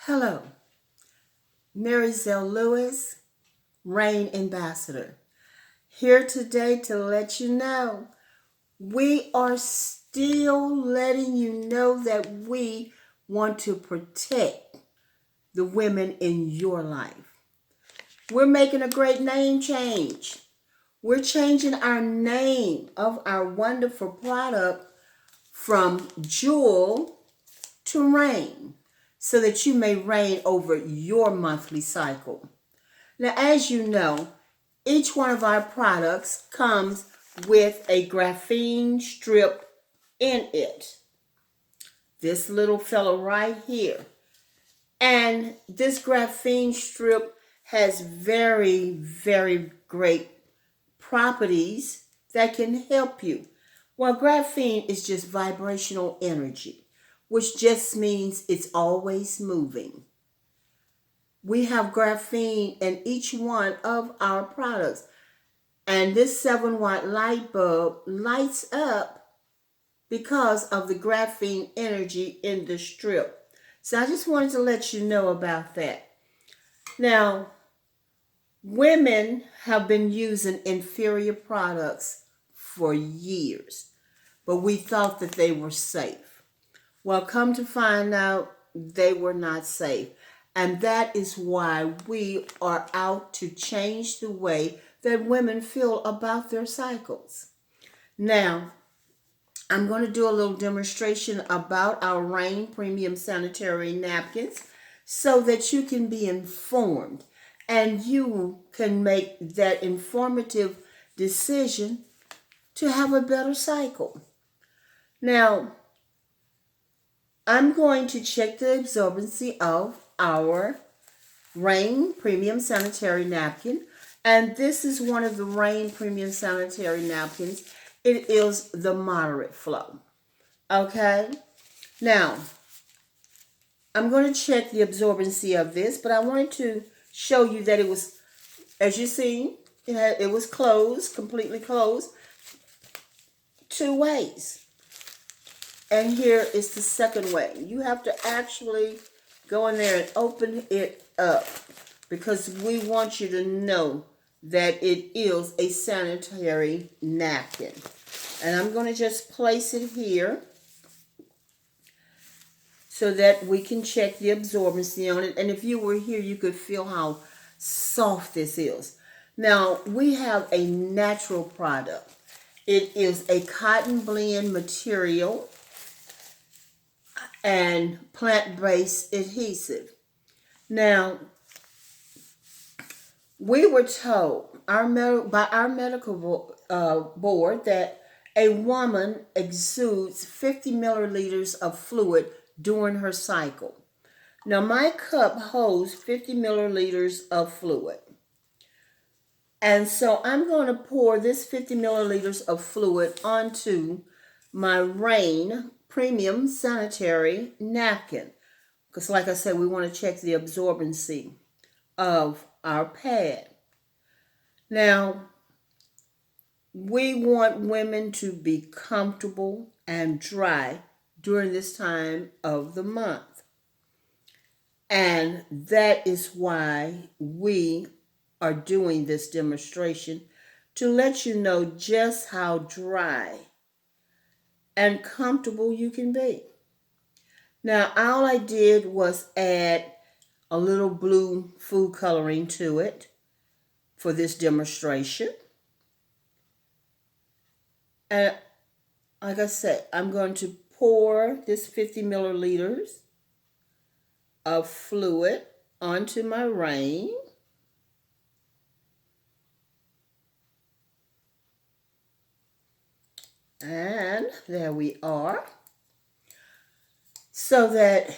Hello, Mary Zell Lewis, Rain Ambassador, here today to let you know we are still letting you know that we want to protect the women in your life. We're making a great name change. We're changing our name of our wonderful product from Jewel to Rain so that you may reign over your monthly cycle. Now, as you know, each one of our products comes with a graphene strip in it. This little fellow right here. And this graphene strip has very, very great properties that can help you. Well, graphene is just vibrational energy, which just means it's always moving. We have graphene in each one of our products. And this 7-watt light bulb lights up because of the graphene energy in the strip. So I just wanted to let you know about that. Now, women have been using inferior products for years, but we thought that they were safe. Well, come to find out, they were not safe. And that is why we are out to change the way that women feel about their cycles. Now, I'm going to do a little demonstration about our Rain Premium Sanitary Napkins so that you can be informed and you can make that informative decision to have a better cycle. Now, I'm going to check the absorbency of our Rain Premium Sanitary Napkin. And this is one of the Rain Premium Sanitary Napkins. It is the moderate flow. Okay? Now, I'm going to check the absorbency of this, but I wanted to show you that it was, as you see, it was closed, completely closed, 2 ways. And here is the second way. You have to actually go in there and open it up because we want you to know that it is a sanitary napkin. And I'm going to just place it here so that we can check the absorbency on it. And if you were here, you could feel how soft this is. Now, we have a natural product. It is a cotton blend material and plant-based adhesive. Now, we were told by our medical board that a woman exudes 50 milliliters of fluid during her cycle. Now, my cup holds 50 milliliters of fluid. And so I'm going to pour this 50 milliliters of fluid onto my Rain Premium Sanitary Napkin. Because like I said, we want to check the absorbency of our pad. Now, we want women to be comfortable and dry during this time of the month. And that is why we are doing this demonstration, to let you know just how dry and comfortable you can be. Now, all I did was add a little blue food coloring to it for this demonstration. And like I said, I'm going to pour this 50 milliliters of fluid onto my Rain. And there we are. So that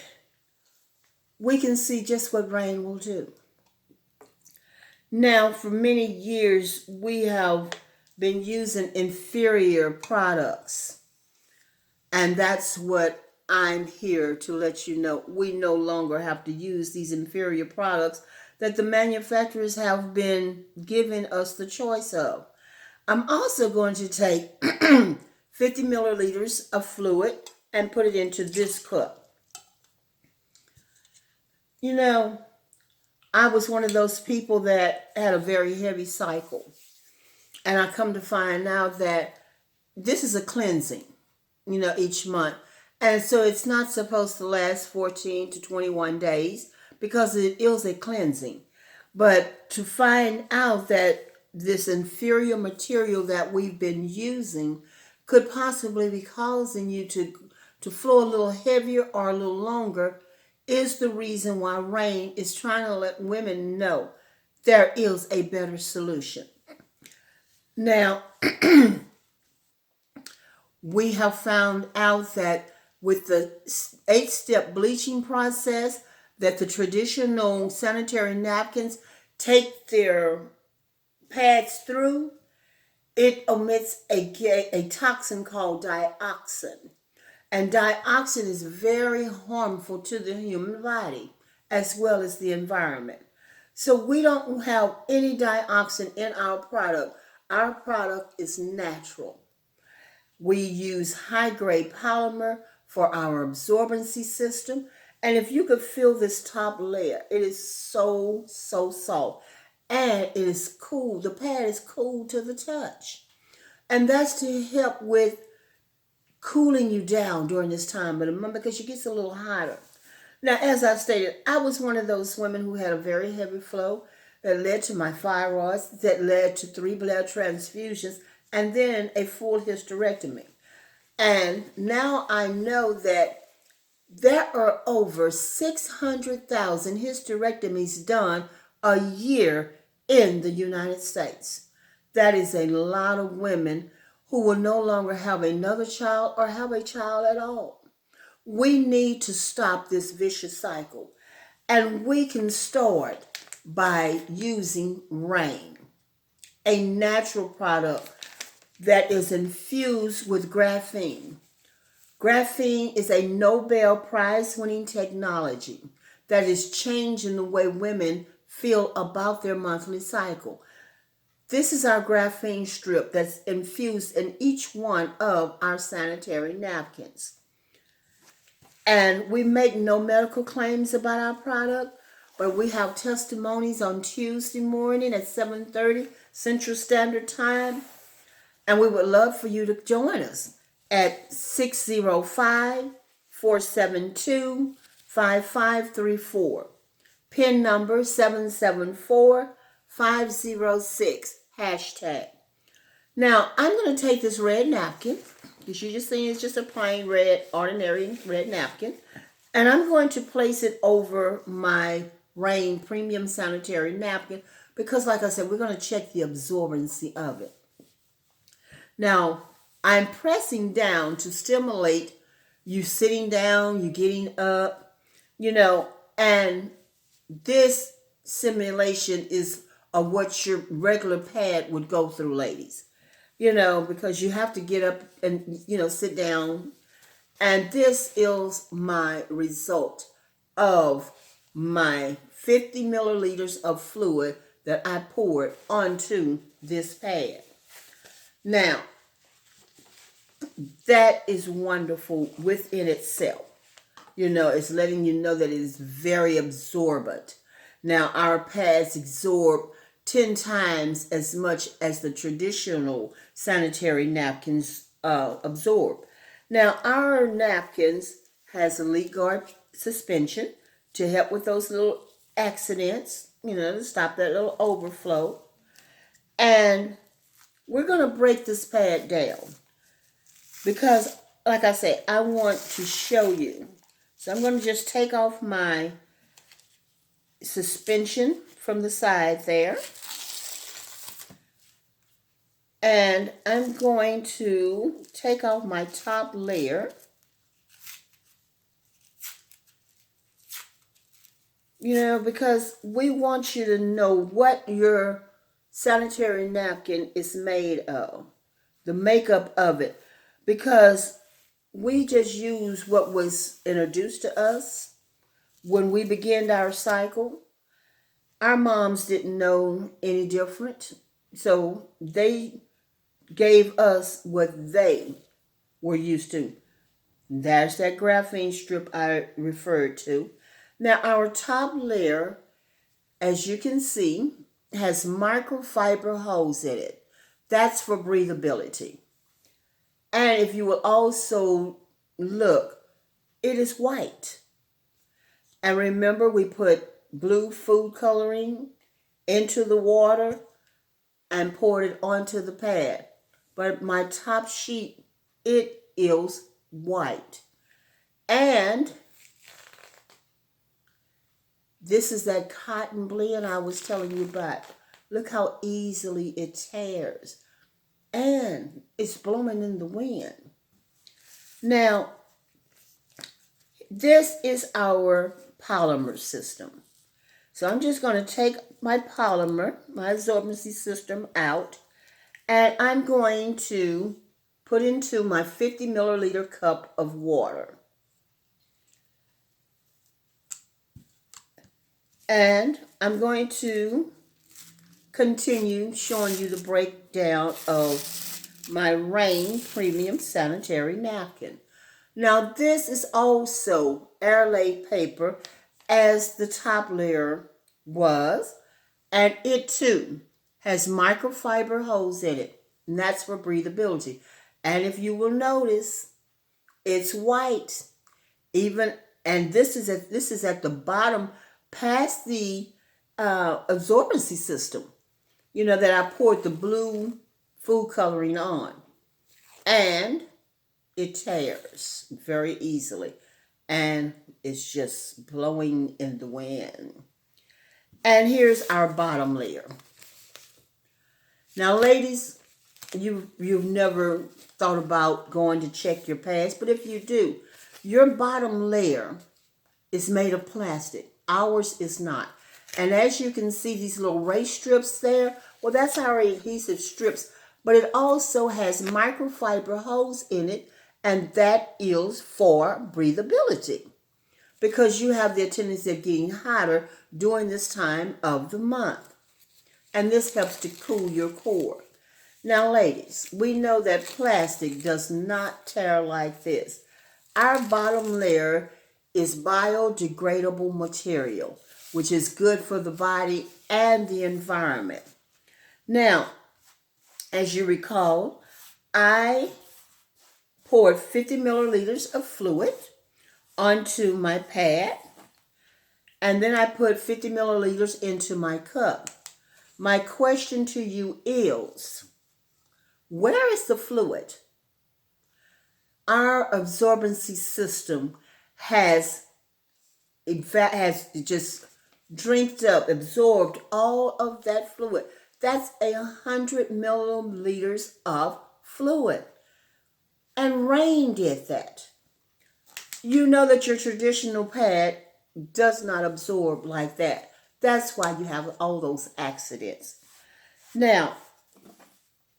we can see just what Rain will do. Now, for many years, we have been using inferior products. And that's what I'm here to let you know. We no longer have to use these inferior products that the manufacturers have been giving us the choice of. I'm also going to take 50 milliliters of fluid and put it into this cup. You know, I was one of those people that had a very heavy cycle. And I come to find out that this is a cleansing, each month. And so it's not supposed to last 14 to 21 days because it is a cleansing. But to find out that this inferior material that we've been using could possibly be causing you to flow a little heavier or a little longer is the reason why Rain is trying to let women know there is a better solution. Now, we have found out that with the 8-step bleaching process that the traditional sanitary napkins take their pads through, it emits a toxin called dioxin. And dioxin is very harmful to the human body as well as the environment. So we don't have any dioxin in our product. Our product is natural. We use high grade polymer for our absorbency system. And if you could feel this top layer, it is so, so soft. And it is cool. The pad is cool to the touch. And that's to help with cooling you down during this time. But remember, because it gets a little hotter. Now, as I stated, I was one of those women who had a very heavy flow that led to my thyroids, that led to 3 blood transfusions, and then a full hysterectomy. And now I know that there are over 600,000 hysterectomies done a year in the United States. That is a lot of women who will no longer have another child or have a child at all. We need to stop this vicious cycle. And we can start by using Rain, a natural product that is infused with graphene. Graphene is a Nobel Prize winning technology that is changing the way women feel about their monthly cycle. This is our graphene strip that's infused in each one of our sanitary napkins. And we make no medical claims about our product, but we have testimonies on Tuesday morning at 7:30 Central Standard Time. And we would love for you to join us at 605-472-5534. PIN number 774506 hashtag. Now, I'm going to take this red napkin, because you just think it's just a plain red, ordinary red napkin, and I'm going to place it over my Rain Premium Sanitary Napkin, because like I said, we're going to check the absorbency of it. Now, I'm pressing down to stimulate you sitting down, you getting up, and this simulation is of what your regular pad would go through, ladies. Because you have to get up and, sit down. And this is my result of my 50 milliliters of fluid that I poured onto this pad. Now, that is wonderful within itself. It's letting you know that it is very absorbent. Now, our pads absorb 10 times as much as the traditional sanitary napkins absorb. Now, our napkins has a leak guard suspension to help with those little accidents, to stop that little overflow. And we're going to break this pad down because, like I said, I want to show you. So I'm going to just take off my suspension from the side there. And I'm going to take off my top layer. Because we want you to know what your sanitary napkin is made of, the makeup of it, because we just use what was introduced to us when we began our cycle. Our moms didn't know any different, so they gave us what they were used to. That's that graphene strip I referred to. Now our top layer, as you can see, has microfiber holes in it. That's for breathability. And if you will also look, it is white. And remember, we put blue food coloring into the water and poured it onto the pad. But my top sheet, it is white. And this is that cotton blend I was telling you about. Look how easily it tears. And it's blowing in the wind. Now, this is our polymer system. So I'm just going to take my polymer, my absorbency system out, and I'm going to put into my 50 milliliter cup of water. And I'm going to continue showing you the breakdown of my Rain Premium Sanitary Napkin. Now this is also airlaid paper as the top layer was, and it too has microfiber holes in it, and that's for breathability. And if you will notice, it's white. And this is at the bottom, past the absorbency system. You know, that I poured the blue food coloring on, and it tears very easily, and it's just blowing in the wind. And here's our bottom layer. Now, ladies, you've never thought about going to check your pads, but if you do, your bottom layer is made of plastic. Ours is not. And as you can see, these little race strips there, well, that's our adhesive strips, but it also has microfiber holes in it, and that is for breathability, because you have the tendency of getting hotter during this time of the month. And this helps to cool your core. Now, ladies, we know that plastic does not tear like this. Our bottom layer is biodegradable material, which is good for the body and the environment. Now, as you recall, I poured 50 milliliters of fluid onto my pad, and then I put 50 milliliters into my cup. My question to you is, where is the fluid? Our absorbency system has just drinked up, absorbed all of that fluid. That's 100 milliliters of fluid. And Rain did that. You know that your traditional pad does not absorb like that. That's why you have all those accidents. Now,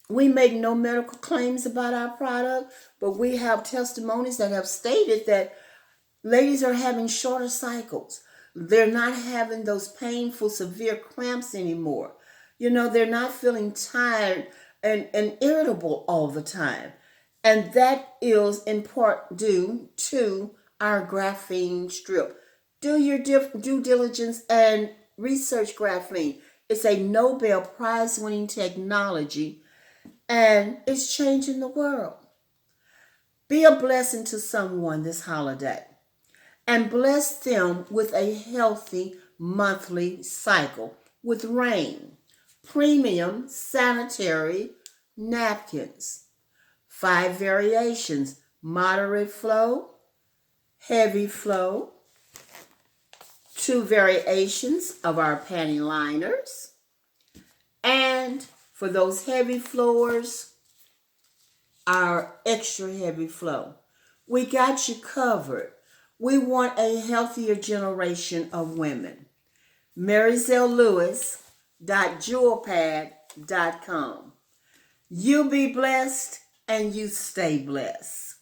we make no medical claims about our product, but we have testimonies that have stated that ladies are having shorter cycles. They're not having those painful, severe cramps anymore. You know, they're not feeling tired and irritable all the time. And that is in part due to our graphene strip. Do your due diligence and research graphene. It's a Nobel Prize winning technology, and it's changing the world. Be a blessing to someone this holiday, and bless them with a healthy monthly cycle with Rain Premium Sanitary Napkins. 5 variations: moderate flow, heavy flow, 2 variations of our panty liners, and for those heavy flowers, our extra heavy flow. We got you covered. We want a healthier generation of women. MaryZellLewis.jewelpad.com. You be blessed and you stay blessed.